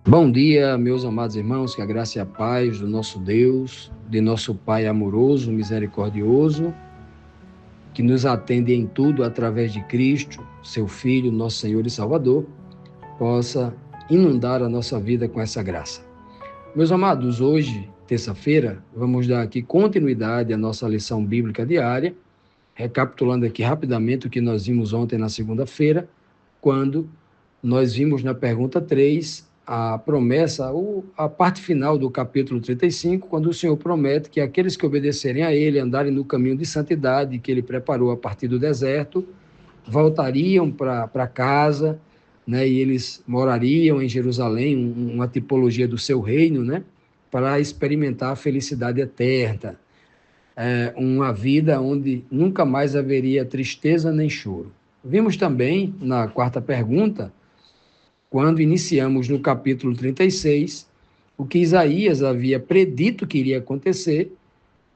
Bom dia, meus amados irmãos, que a graça e a paz do nosso Deus, de nosso Pai amoroso, misericordioso, que nos atende em tudo através de Cristo, seu Filho, nosso Senhor e Salvador, possa inundar a nossa vida com essa graça. Meus amados, hoje, terça-feira, vamos dar aqui continuidade à nossa lição bíblica diária, recapitulando aqui rapidamente o que nós vimos ontem na segunda-feira, quando nós vimos na pergunta 3 a promessa, a parte final do capítulo 35, quando o Senhor promete que aqueles que obedecerem a Ele, andarem no caminho de santidade que Ele preparou a partir do deserto, voltariam para casa, né, e eles morariam em Jerusalém, uma tipologia do seu reino, né, para experimentar a felicidade eterna, uma vida onde nunca mais haveria tristeza nem choro. Vimos também, na quarta pergunta, quando iniciamos no capítulo 36, o que Isaías havia predito que iria acontecer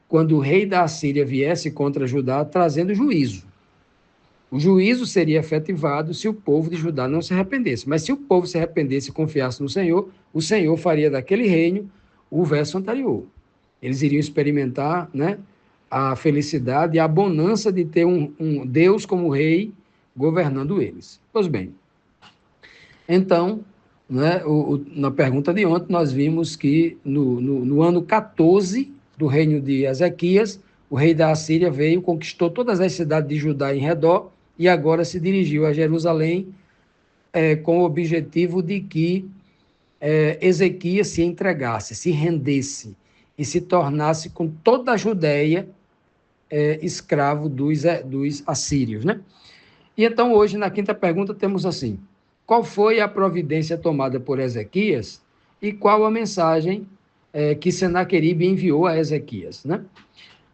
quando o rei da Assíria viesse contra Judá trazendo juízo. O juízo seria efetivado se o povo de Judá não se arrependesse. Mas se o povo se arrependesse e confiasse no Senhor, o Senhor faria daquele reino o verso anterior. Eles iriam experimentar, né, a felicidade e a bonança de ter um Deus como rei governando eles. Pois bem, então, né, na pergunta de ontem, nós vimos que no ano 14 do reino de Ezequias, o rei da Assíria veio, conquistou todas as cidades de Judá em redor e agora se dirigiu a Jerusalém com o objetivo de que Ezequias se entregasse, se rendesse e se tornasse com toda a Judéia escravo dos assírios, né? E então hoje, na quinta pergunta, temos assim: qual foi a providência tomada por Ezequias e qual a mensagem que Senaqueribe enviou a Ezequias, né?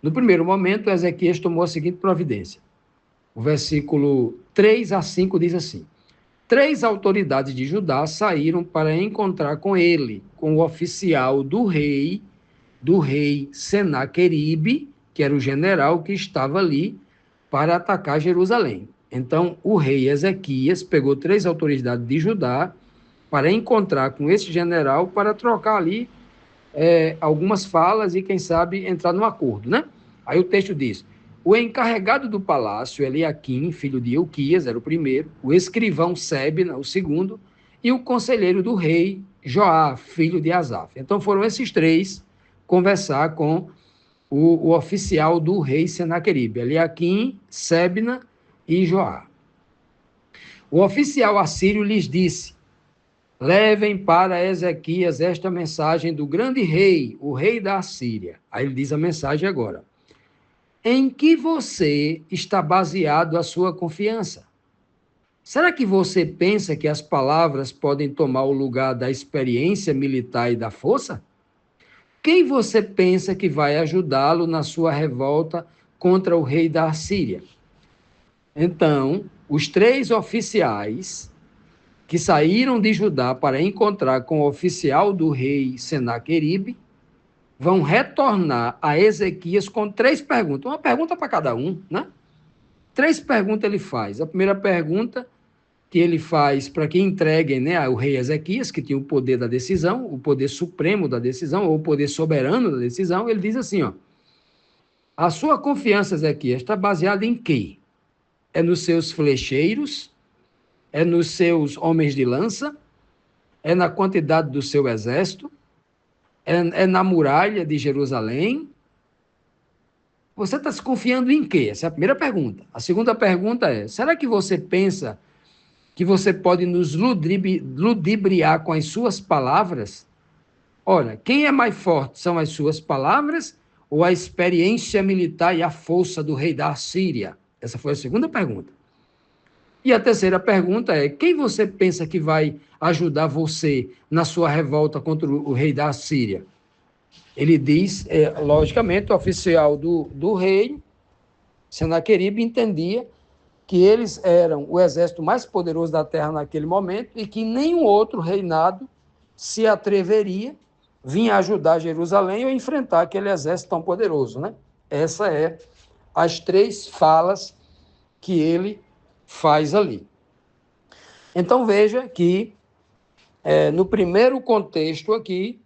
No primeiro momento, Ezequias tomou a seguinte providência. O versículo 3 a 5 diz assim: 3 autoridades de Judá saíram para encontrar com ele, com o oficial do rei Senaqueribe, que era o general que estava ali para atacar Jerusalém. Então, o rei Ezequias pegou 3 autoridades de Judá para encontrar com esse general para trocar ali algumas falas e, quem sabe, entrar num acordo, né? Aí o texto diz: o encarregado do palácio, Eliaquim, filho de Euquias, era o primeiro, o escrivão Sebna, o segundo, e o conselheiro do rei, Joá, filho de Asaf. Então foram esses 3 conversar com o oficial do rei Senaqueribe, Eliaquim, Sebna e Joá. O oficial assírio lhes disse: levem para Ezequias esta mensagem do grande rei, o rei da Assíria. Aí ele diz a mensagem agora: em que você está baseado a sua confiança? Será que você pensa que as palavras podem tomar o lugar da experiência militar e da força? Quem você pensa que vai ajudá-lo na sua revolta contra o rei da Assíria? Então, os 3 oficiais que saíram de Judá para encontrar com o oficial do rei Senaqueribe vão retornar a Ezequias com 3 perguntas, uma pergunta para cada um, né? 3 perguntas ele faz. A primeira pergunta que ele faz para que entreguem, né, ao rei Ezequias, que tinha o poder da decisão, o poder supremo da decisão, ou o poder soberano da decisão, ele diz assim, ó: a sua confiança, Ezequias, está baseada em quê? É nos seus flecheiros? É nos seus homens de lança? É na quantidade do seu exército? É na muralha de Jerusalém? Você está se confiando em quê? Essa é a primeira pergunta. A segunda pergunta é: será que você pensa que você pode nos ludibriar com as suas palavras? Ora, quem é mais forte? São as suas palavras ou a experiência militar e a força do rei da Assíria? Essa foi a segunda pergunta. E a terceira pergunta é: quem você pensa que vai ajudar você na sua revolta contra o rei da Assíria? Ele diz, logicamente, o oficial do rei, Senaqueribe, entendia que eles eram o exército mais poderoso da terra naquele momento e que nenhum outro reinado se atreveria vir ajudar Jerusalém ou enfrentar aquele exército tão poderoso, né? Essa é as 3 falas que ele faz ali. Então veja que No primeiro contexto aqui,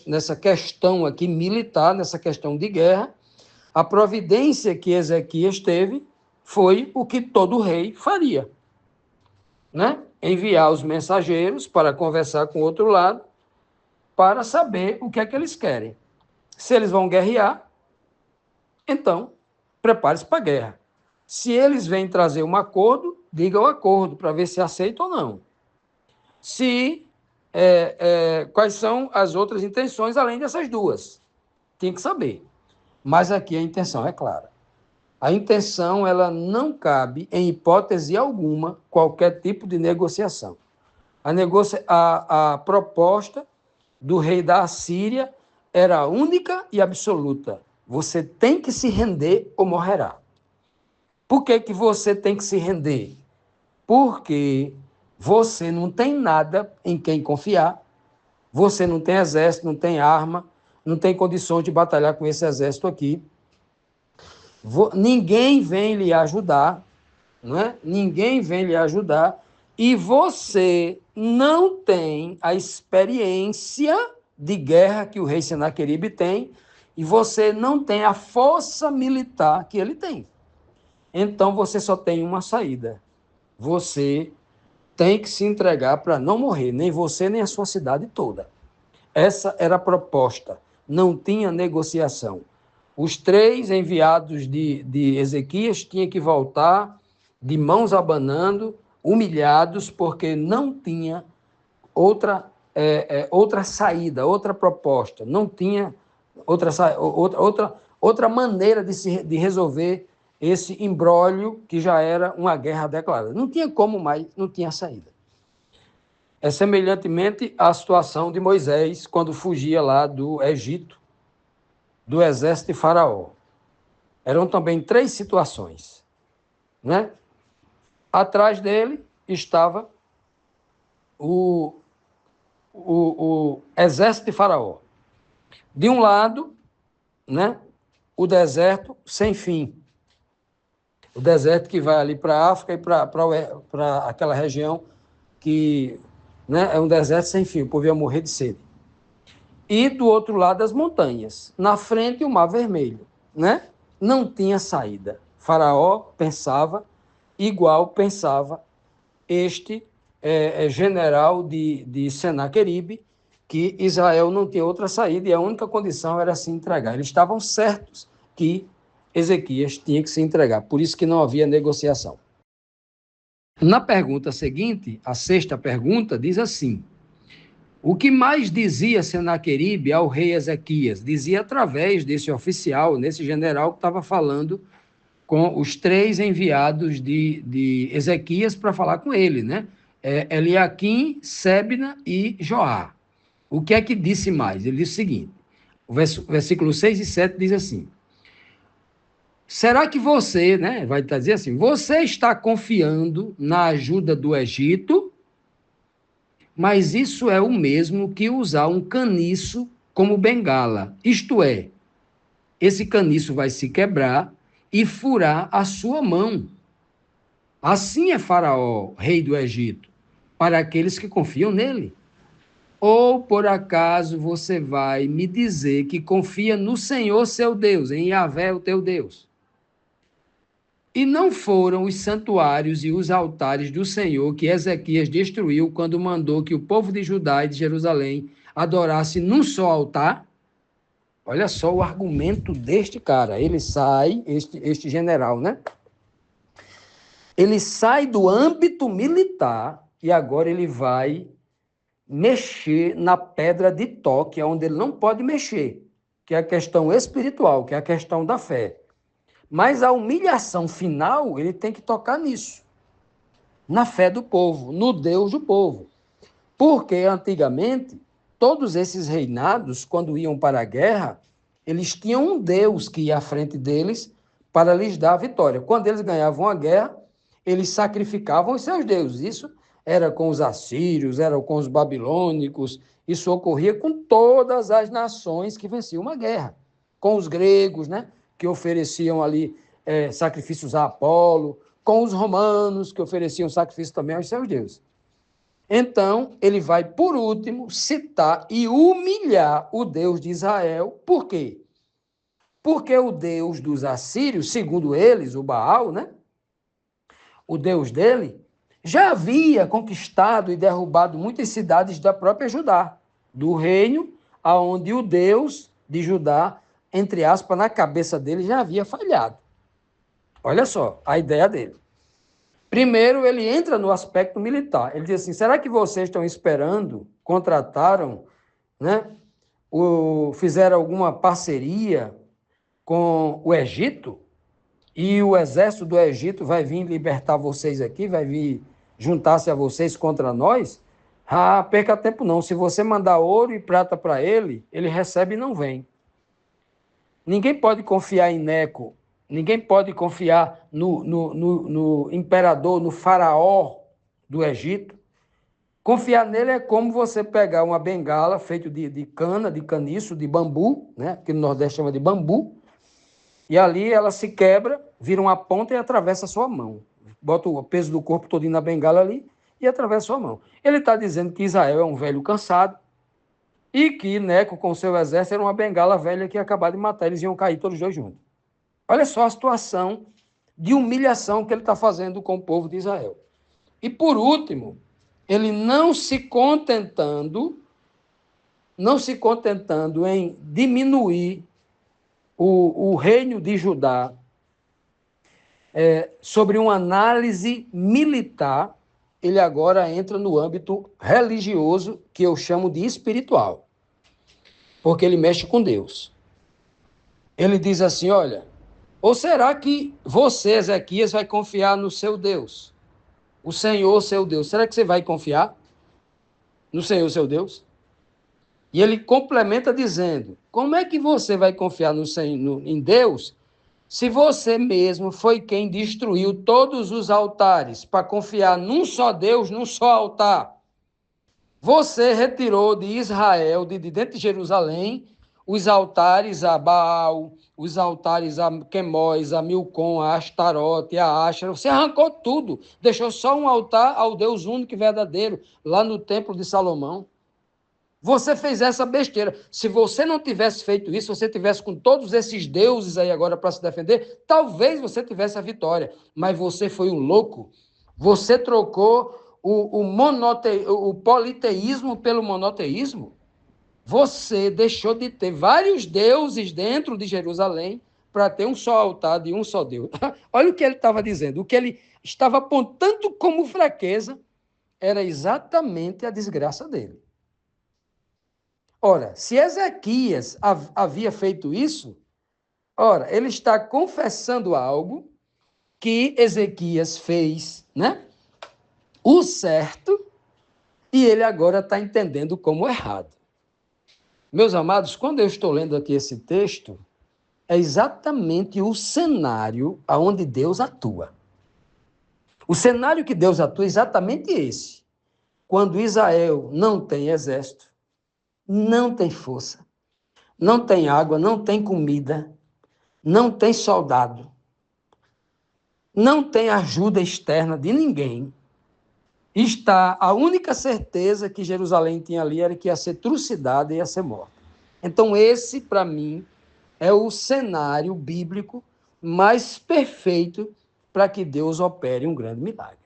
nessa questão aqui militar, nessa questão de guerra, a providência que Ezequias teve foi o que todo rei faria, né? Enviar os mensageiros para conversar com o outro lado, para saber o que é que eles querem. Se eles vão guerrear, então prepare-se para a guerra. Se eles vêm trazer um acordo, diga o acordo para ver se aceita ou não. Quais são as outras intenções além dessas duas? Tem que saber. Mas aqui a intenção é clara. A intenção, ela não cabe, em hipótese alguma, qualquer tipo de negociação. A proposta do rei da Assíria era única e absoluta. Você tem que se render ou morrerá. Por que que você tem que se render? Porque você não tem nada em quem confiar, você não tem exército, não tem arma, não tem condições de batalhar com esse exército aqui. Ninguém vem lhe ajudar, não é? Ninguém vem lhe ajudar, e você não tem a experiência de guerra que o rei Senaqueribe tem, e você não tem a força militar que ele tem. Então você só tem uma saída. Você tem que se entregar para não morrer, nem você, nem a sua cidade toda. Essa era a proposta, não tinha negociação. Os 3 enviados de Ezequias tinham que voltar de mãos abanando, humilhados, porque não tinha outra saída, outra proposta, não tinha outra maneira de resolver esse imbróglio que já era uma guerra declarada. Não tinha como mais, não tinha saída. É semelhantemente à situação de Moisés, quando fugia lá do Egito, do exército de Faraó. Eram também 3 situações, né? Atrás dele estava o exército de Faraó. De um lado, né, o deserto sem fim. O deserto que vai ali para a África e para aquela região que, né, é um deserto sem fim, o povo ia morrer de sede. E do outro lado as montanhas, na frente o Mar Vermelho, né? Não tinha saída. Faraó pensava igual pensava este general de Senaqueribe, que Israel não tinha outra saída e a única condição era se entregar. Eles estavam certos que Ezequias tinha que se entregar, por isso que não havia negociação. Na pergunta seguinte, a 6ª pergunta, diz assim: o que mais dizia Senaqueribe ao rei Ezequias? Dizia através desse oficial, nesse general que estava falando com os 3 enviados de Ezequias para falar com ele, né? Eliaquim, Sebna e Joá. O que é que disse mais? Ele disse o seguinte, o versículo 6 e 7 diz assim: será que você, né, vai dizer assim, você está confiando na ajuda do Egito, mas isso é o mesmo que usar um caniço como bengala, isto é, esse caniço vai se quebrar e furar a sua mão. Assim é Faraó, rei do Egito, para aqueles que confiam nele. Ou, por acaso, você vai me dizer que confia no Senhor, seu Deus, em Yahvé, o teu Deus? E não foram os santuários e os altares do Senhor que Ezequias destruiu quando mandou que o povo de Judá e de Jerusalém adorasse num só altar? Olha só o argumento deste cara. Ele sai, este general, né? Ele sai do âmbito militar e agora ele vai mexer na pedra de toque, onde ele não pode mexer, que é a questão espiritual, que é a questão da fé. Mas a humilhação final, ele tem que tocar nisso, na fé do povo, no Deus do povo. Porque antigamente, todos esses reinados, quando iam para a guerra, eles tinham um Deus que ia à frente deles para lhes dar a vitória. Quando eles ganhavam a guerra, eles sacrificavam os seus deuses. Isso era com os assírios, era com os babilônicos, isso ocorria com todas as nações que venciam uma guerra. Com os gregos, né, que ofereciam ali sacrifícios a Apolo, com os romanos, que ofereciam sacrifício também aos seus deuses. Então, ele vai, por último, citar e humilhar o Deus de Israel. Por quê? Porque o Deus dos assírios, segundo eles, o Baal, né? O Deus dele, já havia conquistado e derrubado muitas cidades da própria Judá, do reino aonde o Deus de Judá, entre aspas, na cabeça dele já havia falhado. Olha só a ideia dele. Primeiro, ele entra no aspecto militar. Ele diz assim: será que vocês estão esperando, contrataram, né, fizeram alguma parceria com o Egito? E o exército do Egito vai vir libertar vocês aqui, vai vir juntar-se a vocês contra nós? Ah, perca tempo não. Se você mandar ouro e prata para ele, ele recebe e não vem. Ninguém pode confiar em Neco, ninguém pode confiar no imperador, no faraó do Egito. Confiar nele é como você pegar uma bengala feita de cana, de caniço, de bambu, né? Que no Nordeste chama de bambu, e ali ela se quebra, vira uma ponta e atravessa a sua mão. Bota o peso do corpo todo na bengala ali e atravessa a sua mão. Ele está dizendo que Israel é um velho cansado e que Neco, com seu exército, era uma bengala velha que ia acabar de matar. Eles iam cair todos os dois juntos. Olha só a situação de humilhação que ele está fazendo com o povo de Israel. E, por último, ele não se contentando em diminuir o reino de Judá sobre uma análise militar, ele agora entra no âmbito religioso, que eu chamo de espiritual, porque ele mexe com Deus. Ele diz assim: olha, ou será que você, Ezequias, vai confiar no seu Deus? O Senhor, seu Deus. Será que você vai confiar no Senhor, seu Deus? E ele complementa dizendo: como é que você vai confiar em Deus se você mesmo foi quem destruiu todos os altares para confiar num só Deus, num só altar? Você retirou de Israel, de dentro de Jerusalém, os altares a Baal, os altares a Quemós, a Milcom, a Astarote, a Ashera. Você arrancou tudo, deixou só um altar ao Deus único e verdadeiro, lá no templo de Salomão. Você fez essa besteira. Se você não tivesse feito isso, você tivesse com todos esses deuses aí agora para se defender, talvez você tivesse a vitória. Mas você foi um louco. Você trocou o politeísmo pelo monoteísmo. Você deixou de ter vários deuses dentro de Jerusalém para ter um só altar de um só Deus. Olha o que ele estava dizendo. O que ele estava apontando como fraqueza era exatamente a desgraça dele. Ora, se Ezequias havia feito isso, ora, ele está confessando algo que Ezequias fez, né? O certo, e ele agora está entendendo como errado. Meus amados, quando eu estou lendo aqui esse texto, é exatamente o cenário onde Deus atua. O cenário que Deus atua é exatamente esse. Quando Israel não tem exército, não tem força, não tem água, não tem comida, não tem soldado, não tem ajuda externa de ninguém. A única certeza que Jerusalém tinha ali era que ia ser trucidada e ia ser morta. Então esse, para mim, é o cenário bíblico mais perfeito para que Deus opere um grande milagre,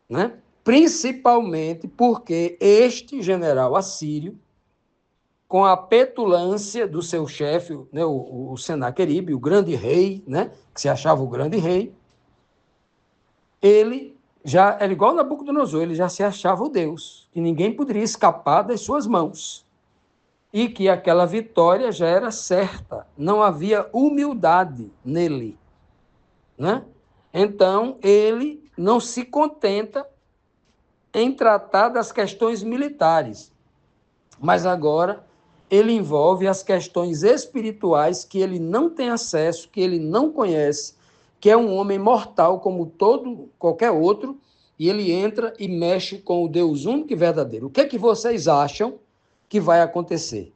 né? Principalmente porque este general assírio, com a petulância do seu chefe, né, o Senaqueribe, o grande rei, né, que se achava o grande rei, ele já era igual Nabucodonosor, ele já se achava o Deus, que ninguém poderia escapar das suas mãos, e que aquela vitória já era certa, não havia humildade nele, né? Então, ele não se contenta em tratar das questões militares, mas agora ele envolve as questões espirituais que ele não tem acesso, que ele não conhece, que é um homem mortal como qualquer outro, e ele entra e mexe com o Deus único e verdadeiro. O que é que vocês acham que vai acontecer?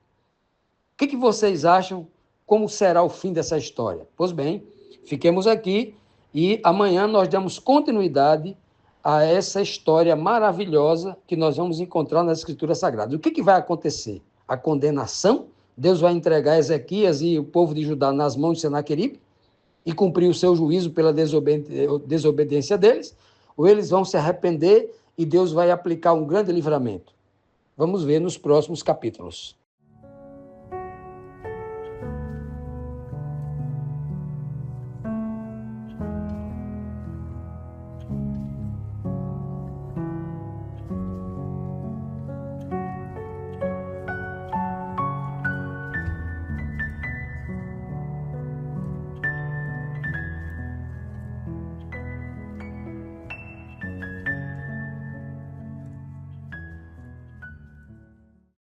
O que é que vocês acham como será o fim dessa história? Pois bem, fiquemos aqui e amanhã nós damos continuidade a essa história maravilhosa que nós vamos encontrar nas Escrituras Sagradas. O que vai acontecer? A condenação? Deus vai entregar Ezequias e o povo de Judá nas mãos de Senaqueribe e cumprir o seu juízo pela desobediência deles? Ou eles vão se arrepender e Deus vai aplicar um grande livramento? Vamos ver nos próximos capítulos.